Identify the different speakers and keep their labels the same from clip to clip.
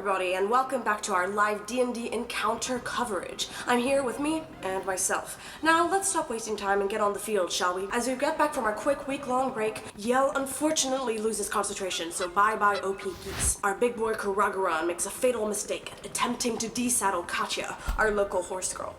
Speaker 1: everybody, and welcome back to our live D&D encounter coverage. I'm here with me and myself. Now, let's stop wasting time and get on the field, shall we? As we get back from our quick week-long break, Yell unfortunately loses concentration, so bye-bye OP geese. Our big boy Karagaran makes a fatal mistake, attempting to desaddle Katja, our local horse girl.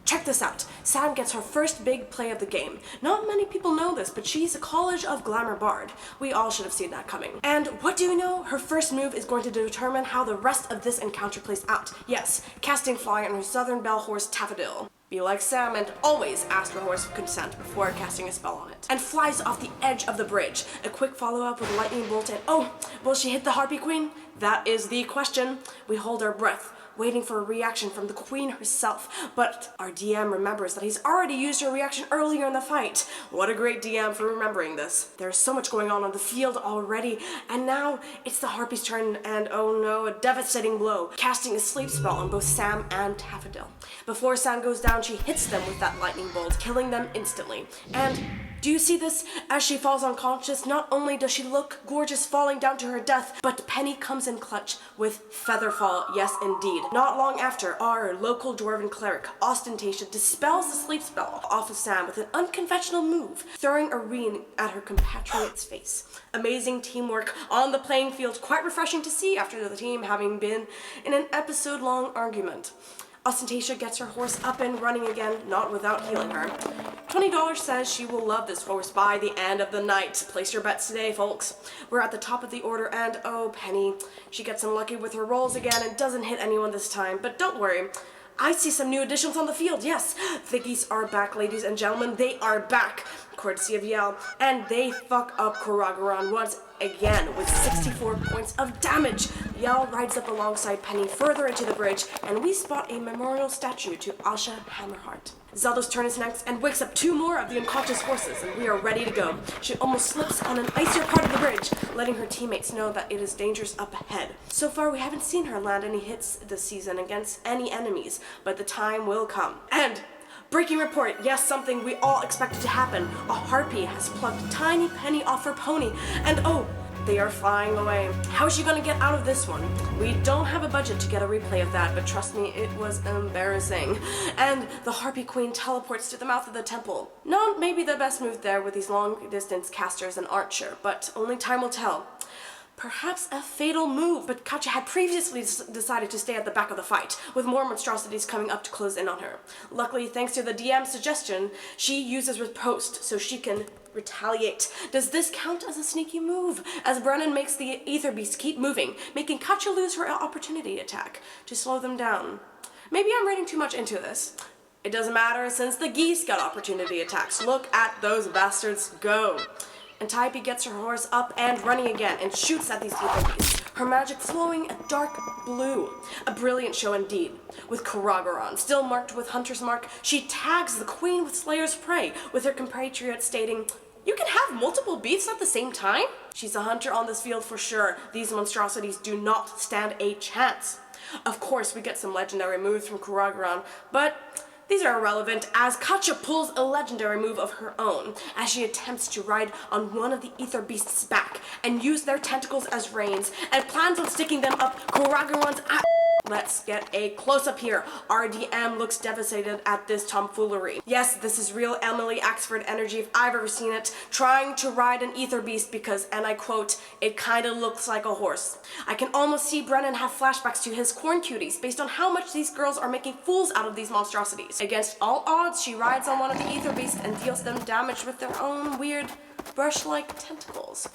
Speaker 1: Check this out. Sam gets her first big play of the game. Not many people know this, but she's a College of Glamour bard. We all should have seen that coming. And what do you know? Her first move is going to determine how the rest of this encounter plays out. Yes, casting fly on her Southern Belle horse Taffadil. Be like Sam and always ask your horse for consent before casting a spell on it. And flies off the edge of the bridge. A quick follow-up with a lightning bolt and oh, will she hit the Harpy Queen? That is the question. We hold our breath, waiting for a reaction from the queen herself, but our DM remembers that he's already used her reaction earlier in the fight. What a great DM for remembering this. There's so much going on the field already, and now it's the Harpy's turn, and oh no, a devastating blow, casting a sleep spell on both Sam and Taffadil. Before Sam goes down, she hits them with that lightning bolt, killing them instantly. And do you see this? As she falls unconscious, not only does she look gorgeous falling down to her death, but Penny comes in clutch with Featherfall, yes indeed. Not long after, our local dwarven cleric, Ostentatious, dispels the sleep spell off of Sam with an unconventional move, throwing a ring at her compatriot's face. Amazing teamwork on the playing field, quite refreshing to see after the team having been in an episode-long argument. Ostentatious gets her horse up and running again, not without healing her. $20 says she will love this horse by the end of the night. Place your bets today, folks. We're at the top of the order, and oh, Penny. She gets unlucky with her rolls again and doesn't hit anyone this time, but don't worry. I see some new additions on the field, yes. The geese are back, ladies and gentlemen. They are back, courtesy of Yell, and they fuck up Karagaran once again with 64 points of damage. Yell rides up alongside Penny further into the bridge, and we spot a memorial statue to Asha Hammerheart. Zelda's turn is next and wakes up two more of the unconscious horses, and we are ready to go. She almost slips on an icier part of the bridge, letting her teammates know that it is dangerous up ahead. So far, we haven't seen her land any hits this season against any enemies, but the time will come. And breaking report, yes, something we all expected to happen. A Harpy has plucked tiny Penny off her pony, and oh, they are flying away. How is she gonna get out of this one? We don't have a budget to get a replay of that, but trust me, it was embarrassing. And the Harpy Queen teleports to the mouth of the temple. Not maybe the best move there with these long-distance casters and archer, but only time will tell. Perhaps a fatal move, but Katja had previously decided to stay at the back of the fight, with more monstrosities coming up to close in on her. Luckily, thanks to the DM's suggestion, she uses riposte so she can retaliate. Does this count as a sneaky move? As Brennan makes the Ether Beast keep moving, making Katja lose her opportunity attack to slow them down. Maybe I'm reading too much into this. It doesn't matter since the geese got opportunity attacks. Look at those bastards go. And Type gets her horse up and running again and shoots at these Ether Beasts, her magic flowing a dark blue. A brilliant show indeed. With Karagaran still marked with Hunter's Mark, she tags the Queen with Slayer's Prey, with her compatriot stating, "You can have multiple beasts at the same time?" She's a hunter on this field for sure. These monstrosities do not stand a chance. Of course, we get some legendary moves from Karagaran, but these are irrelevant as Katja pulls a legendary move of her own as she attempts to ride on one of the Ether Beasts' back and use their tentacles as reins and plans on sticking them up Karagaran's ass. Let's get a close-up here. RDM looks devastated at this tomfoolery. Yes, this is real Emily Axford energy if I've ever seen it, trying to ride an Ether Beast because, and I quote, "it kinda looks like a horse." I can almost see Brennan have flashbacks to his corn cuties based on how much these girls are making fools out of these monstrosities. Against all odds, she rides on one of the Ether Beasts and deals them damage with their own weird brush-like tentacles.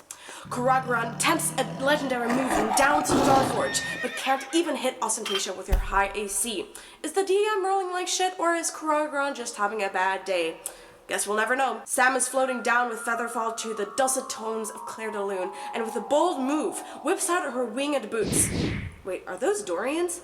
Speaker 1: Karagaran attempts a legendary move from down to Starforge, but can't even hit Ostentatious with her high AC. Is the DM rolling like shit, or is Karagaran just having a bad day? Guess we'll never know. Sam is floating down with Featherfall to the dulcet tones of Claire de Lune, and with a bold move, whips out her winged boots. Wait, are those Dorians?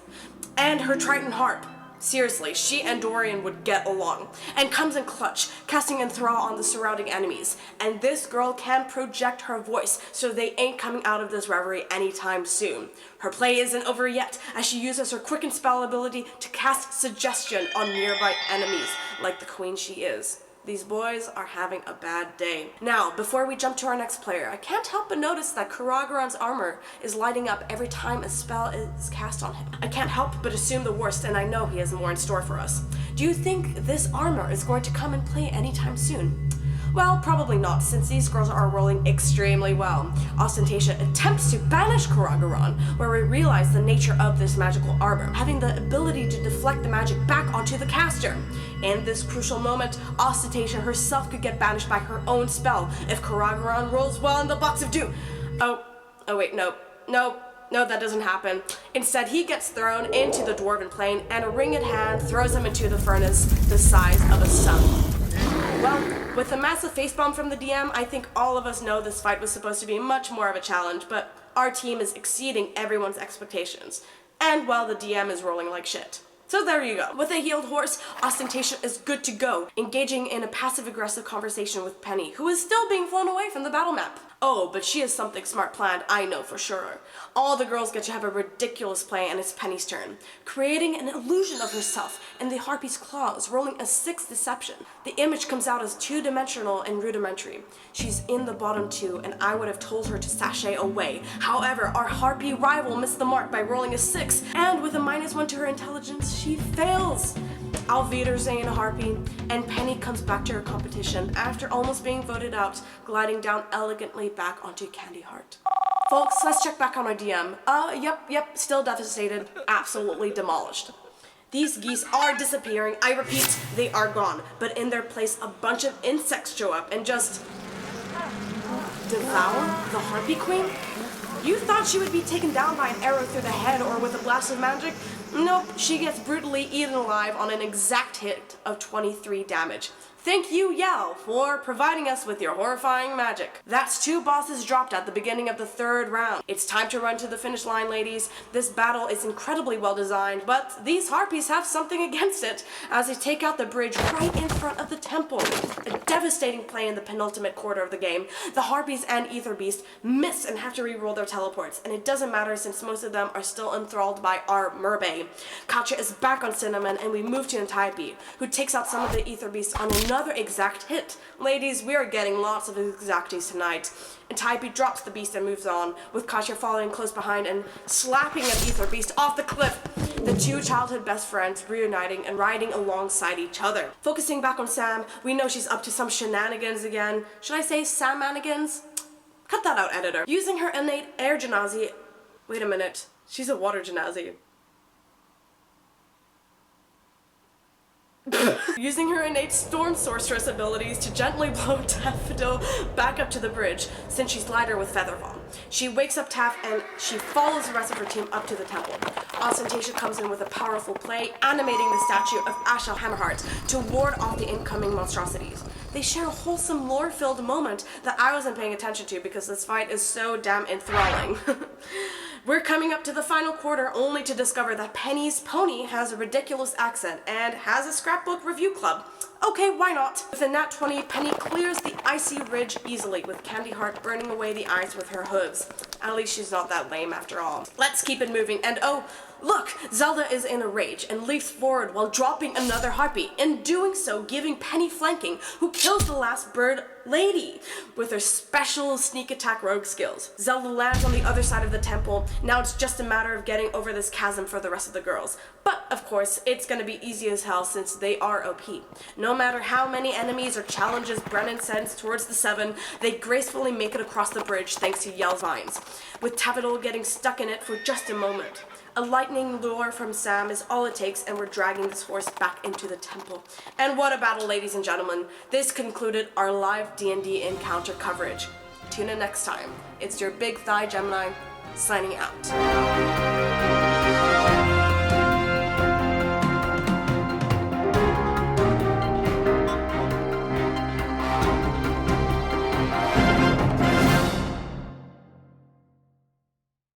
Speaker 1: And her Triton harp. Seriously, she and Dorian would get along, and comes in clutch, casting enthrall on the surrounding enemies. And this girl can project her voice, so they ain't coming out of this reverie anytime soon. Her play isn't over yet, as she uses her quicken spell ability to cast suggestion on nearby enemies, like the queen she is. These boys are having a bad day. Now, before we jump to our next player, I can't help but notice that Karagoran's armor is lighting up every time a spell is cast on him. I can't help but assume the worst, and I know he has more in store for us. Do you think this armor is going to come and play anytime soon? Well, probably not, since these girls are rolling extremely well. Ostentation attempts to banish Karagoran, where we realize the nature of this magical armor, having the ability to deflect the magic back onto the caster. In this crucial moment, Ostentation herself could get banished by her own spell if Karagoran rolls well in the box of doom. Oh wait, no, that doesn't happen. Instead, he gets thrown into the dwarven plane, and a ring in hand throws him into the furnace the size of a sun. Well, with a massive facepalm from the DM, I think all of us know this fight was supposed to be much more of a challenge, but our team is exceeding everyone's expectations. And well, the DM is rolling like shit. So there you go. With a healed horse, Ostentation is good to go, engaging in a passive-aggressive conversation with Penny, who is still being flown away from the battle map. Oh, but she has something smart planned, I know for sure. All the girls get to have a ridiculous play, and it's Penny's turn, creating an illusion of herself in the Harpy's claws, rolling a 6 deception. The image comes out as two-dimensional and rudimentary. She's in the bottom 2, and I would have told her to sashay away. However, our Harpy rival missed the mark by rolling a 6, and with a -1 to her intelligence, she fails. Auf Wiedersehen, Harpy, and Penny comes back to her competition after almost being voted out, gliding down elegantly back onto Candy Heart. Folks, let's check back on our DM. Yep, still devastated, absolutely demolished. These geese are disappearing. I repeat, they are gone, but in their place, a bunch of insects show up and just devour the Harpy Queen? You thought she would be taken down by an arrow through the head or with a blast of magic? Nope, she gets brutally eaten alive on an exact hit of 23 damage. Thank you, Yell, for providing us with your horrifying magic. That's 2 bosses dropped at the beginning of the 3rd round. It's time to run to the finish line, ladies. This battle is incredibly well designed, but these Harpies have something against it as they take out the bridge right in front of the temple. A devastating play in the penultimate quarter of the game. The Harpies and Ether Beast miss and have to re-roll their teleports, and it doesn't matter since most of them are still enthralled by our Merbae. Katja is back on Cinnamon, and we move to Untitled, who takes out some of the Ether Beasts on another exact hit. Ladies, we are getting lots of exacties tonight. Untitled drops the beast and moves on, with Katja following close behind and slapping an Ether Beast off the cliff. The 2 childhood best friends reuniting and riding alongside each other. Focusing back on Sam, we know she's up to some shenanigans again. Should I say Sam-manigans? Cut that out, editor. Using her innate air genasi. Wait a minute, she's a water genasi. Using her innate storm sorceress abilities to gently blow Daffodil back up to the bridge, since she's lighter with Featherfall. She wakes up Taff and she follows the rest of her team up to the temple. Ostentation comes in with a powerful play, animating the statue of Ashel Hammerheart to ward off the incoming monstrosities. They share a wholesome lore-filled moment that I wasn't paying attention to because this fight is so damn enthralling. We're coming up to the final quarter only to discover that Penny's pony has a ridiculous accent and has a scrapbook review club. Okay, why not? With a nat 20, Penny clears the icy ridge easily, with Candy Heart burning away the ice with her hooves. At least she's not that lame after all. Let's keep it moving, and oh, look! Zelda is in a rage and leaps forward while dropping another Harpy, in doing so giving Penny flanking, who kills the last bird lady with her special sneak attack rogue skills. Zelda lands on the other side of the temple. Now it's just a matter of getting over this chasm for the rest of the girls. But, of course, it's gonna be easy as hell since they are OP. No matter how many enemies or challenges Brennan sends towards the 7, they gracefully make it across the bridge thanks to Yell's vines, with Tavidol getting stuck in it for just a moment. A lightning lure from Sam is all it takes, and we're dragging this horse back into the temple. And what a battle, ladies and gentlemen. This concluded our live D&D encounter coverage. Tune in next time. It's your Big Thigh Gemini, signing out.